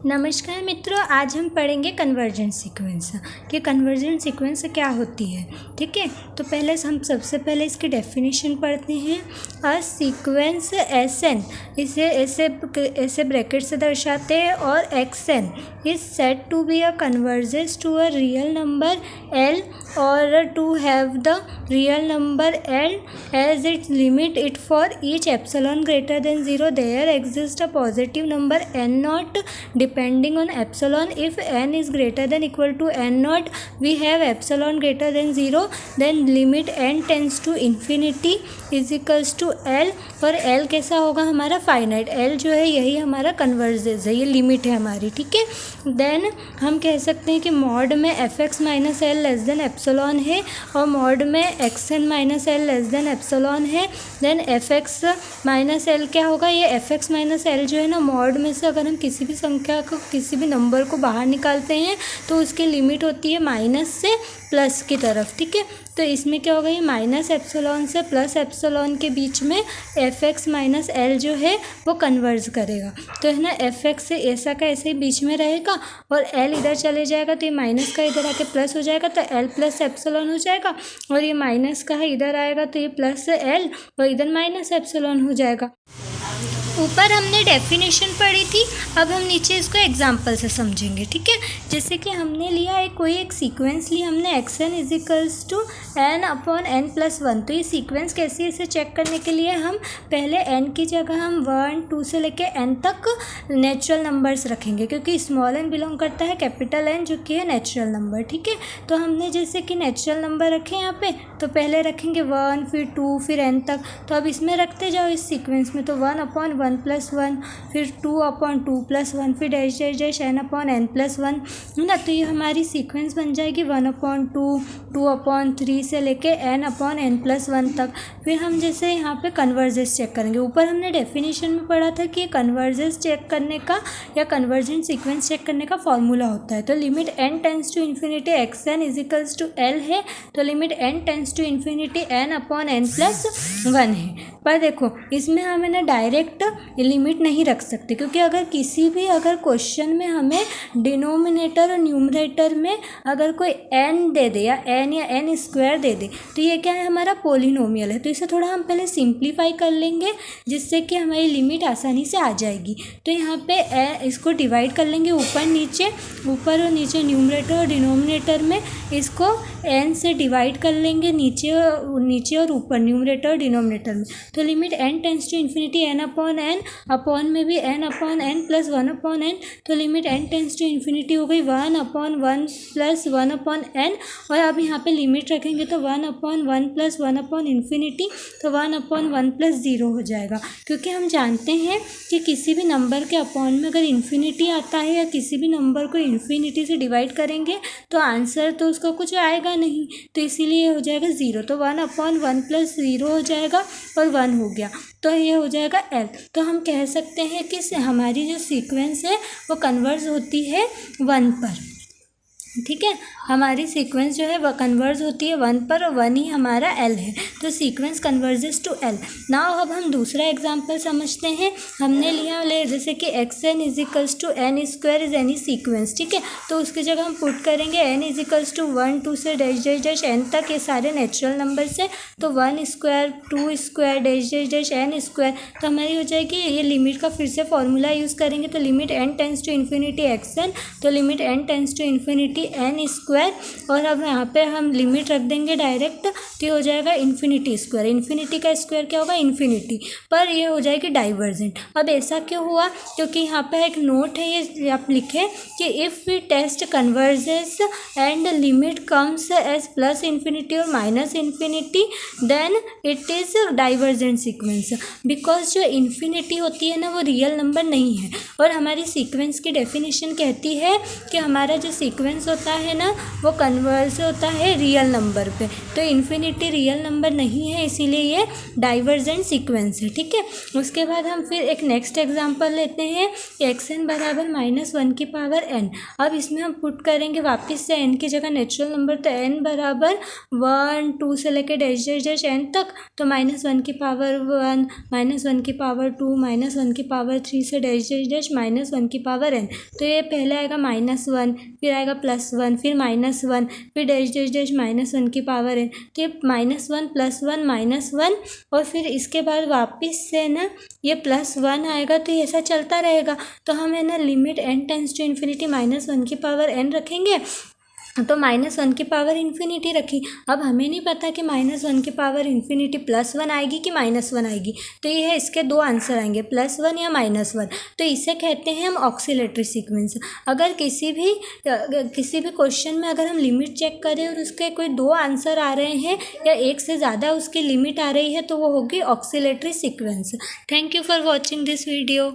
नमस्कार मित्रों, आज हम पढ़ेंगे कन्वर्जेंट सीक्वेंस कि कन्वर्जेंट सीक्वेंस क्या होती है। ठीक है, तो पहले हम सबसे पहले इसकी डेफिनेशन पढ़ते हैं। अ सीक्वेंस एस एन, इसे ऐसे ब्रैकेट से दर्शाते हैं, और X N is said to be a convergence to a real number L और to have the real number L as its limit it for each epsilon greater than 0 there exists a positive number n naught depending on epsilon. If n is greater than equal to n naught we have epsilon greater than 0, then limit n tends to infinity is equals to l, और l कैसा होगा हमारा finite. l जो है यही हमारा convergence है, ये लिमिट है हमारी। ठीक है, देन हम कह सकते हैं कि मॉड में F X minus L less than epsilon है और मॉड में X N minus L less than epsilon है। Then F X minus L क्या होगा, ये एफ एक्स माइनस एल जो है ना, मॉड में से अगर हम किसी भी संख्या को, किसी भी नंबर को बाहर निकालते हैं तो उसकी लिमिट होती है माइनस से प्लस की तरफ। ठीक है, तो इसमें क्या होगा, ये माइनस एप्सलॉन से प्लस एप्सलॉन के बीच में एफ एक्स माइनस एल जो है वो कन्वर्ज करेगा। तो है ना, एफ एक्स से ऐसा का ऐसे ही बीच में रहेगा और एल इधर चले जाएगा तो ये माइनस का इधर आके प्लस हो जाएगा, तो एल प्लस एप्सलॉन हो जाएगा। और ये माइनस का है इधर आएगा तो ये प्लस एल और इधर माइनस एप्सलॉन हो जाएगा। ऊपर हमने डेफिनेशन पढ़ी थी, अब हम नीचे इसको एग्जाम्पल से समझेंगे। ठीक है, जैसे कि हमने लिया कोई एक सीक्वेंस ली हमने, x N is equals to n upon N plus one. तो ये सीक्वेंस कैसी है इसे चेक करने के लिए हम पहले एन की जगह हम 1 2 से लेके एन तक नेचुरल नंबर्स रखेंगे, क्योंकि स्मॉल एन बिलोंग करता है कैपिटल एन जो कि है नेचुरल नंबर। ठीक है, तो हमने जैसे कि नेचुरल नंबर रखे यहाँ पे, तो पहले रखेंगे 1 फिर 2 फिर एन तक। तो अब इसमें रखते जाओ इस सीक्वेंस में, तो 1 अपॉन 1 प्लस 1, फिर 2 अपॉन 2 प्लस 1, फिर dash dash dash n upon N plus 1, है ना। तो ये हमारी सीक्वेंस बन जाएगी 1 अपॉन 2, 2 अपॉन 3 से लेके एन अपॉन एन प्लस 1 तक। फिर हम जैसे यहाँ पे कन्वर्जेंस चेक करेंगे। ऊपर हमने डेफिनेशन में पढ़ा था कि कन्वर्जेंस चेक करने का या कन्वर्जेंट सीक्वेंस चेक करने का फॉर्मूला होता है। तो limit N tends to infinity x N is equals to l है, तो limit N tends to infinity N upon N plus 1 है। पर देखो इसमें हमें ना डायरेक्ट लिमिट नहीं रख सकते, क्योंकि अगर किसी भी क्वेश्चन में हमें डिनोमिनेटर और न्यूमरेटर में अगर कोई एन दे दे या एन स्क्वायर दे दे, तो ये क्या है, हमारा पोलिनोमियल है। तो इसे थोड़ा हम पहले सिंप्लीफाई कर लेंगे जिससे कि हमारी लिमिट आसानी से आ जाएगी। तो यहाँ पे इसको डिवाइड कर लेंगे ऊपर और नीचे न्यूमरेटर और डिनोमिनेटर में इसको एन से डिवाइड कर लेंगे, नीचे और ऊपर न्यूमरेटर और डिनोमिनेटर में। तो limit N tends to infinity N upon N, upon में भी N upon N plus 1 upon N, तो limit N tends to infinity हो गई 1 अपॉन 1 प्लस 1 अपॉन एन। और अब यहाँ पे लिमिट रखेंगे तो 1 अपॉन 1 प्लस 1 अपॉन इन्फिनिटी, तो 1 अपॉन 1 प्लस 0 हो जाएगा। क्योंकि हम जानते हैं कि किसी भी नंबर के अपॉन में अगर इन्फिनिटी आता है या किसी भी नंबर को इन्फिनिटी से डिवाइड करेंगे तो आंसर तो उसका कुछ आएगा नहीं, तो इसीलिए हो जाएगा 0। तो 1 अपॉन 1 प्लस 0 हो जाएगा और 1 हो गया, तो ये हो जाएगा एल। तो हम कह सकते हैं कि हमारी जो सीक्वेंस है वो कन्वर्ज होती है 1 पर। ठीक है, हमारी सीक्वेंस जो है वह कन्वर्ज होती है 1 पर और 1 ही हमारा एल है। तो sequence converges to l. Now अब हम दूसरा एग्जांपल समझते हैं। हमने लिया जैसे कि x N is equals to n square is any sequence. ठीक है, तो उसकी जगह हम पुट करेंगे एन इज इक्वल्स टू 1 2 से डैश डैश डैश एन तक, ये सारे नेचुरल नंबर से। तो 1 square 2 square dash dash dash n square, तो हमारी हो जाएगी ये लिमिट का फिर से फॉर्मूला यूज़ करेंगे। तो limit N tends to infinity x n, तो limit N tends to infinity n square, और अब यहाँ पे हम लिमिट रख देंगे डायरेक्ट, तो ये हो जाएगा इन्फिनिटी स्क्वायर। इन्फिनिटी का स्क्वायर क्या होगा, इन्फिनिटी, पर ये हो जाएगी डाइवर्जेंट। अब ऐसा क्यों हुआ, क्योंकि यहाँ पे एक नोट है, ये आप लिखें कि if we test convergence and limit comes as plus infinity और minus infinity then it is divergent sequence. Because जो इन्फिनिटी होती है ना वो रियल नंबर नहीं है, और हमारी सीक्वेंस की डेफिनेशन कहती है कि हमारा जो सीक्वेंस होता है ना वो कन्वर्ज होता है रियल नंबर पे, तो इन्फिनिटी रियल नंबर नहीं है, इसीलिए ये डाइवर्जेंट सीक्वेंस है। ठीक है, उसके बाद हम फिर एक नेक्स्ट एग्जांपल लेते हैं, xn बराबर -1 की पावर n। अब इसमें हम पुट करेंगे वापस से n की जगह नेचुरल नंबर, तो n बराबर 1 2 से लेके डैश डैश डैश n तक, तो -1 की पावर 1, -1 की पावर 2, -1 की पावर 3 से डैश डैश डैश -1 की पावर n। तो ये पहले आएगा -1, फिर आएगा +1, फिर -1, फिर डैश डैश डैश -1 की पावर n। तो ये -1 +1 -1, और फिर इसके बाद वापस से ना ये +1 आएगा, तो ये ऐसा चलता रहेगा। तो हम है ना limit n tends to infinity -1 की पावर n रखेंगे, तो -1 की पावर इन्फिनिटी रखी। अब हमें नहीं पता कि -1 की पावर इन्फिनिटी +1 आएगी कि -1 आएगी, तो ये है इसके दो आंसर आएंगे, +1 या -1। तो इसे कहते हैं हम ऑक्सीलेटरी सीक्वेंस। अगर किसी भी क्वेश्चन में अगर हम लिमिट चेक करें और उसके कोई दो आंसर आ रहे हैं या एक से ज़्यादा उसकी लिमिट आ रही है, तो वो होगी oscillatory sequence. Thank you for watching this video.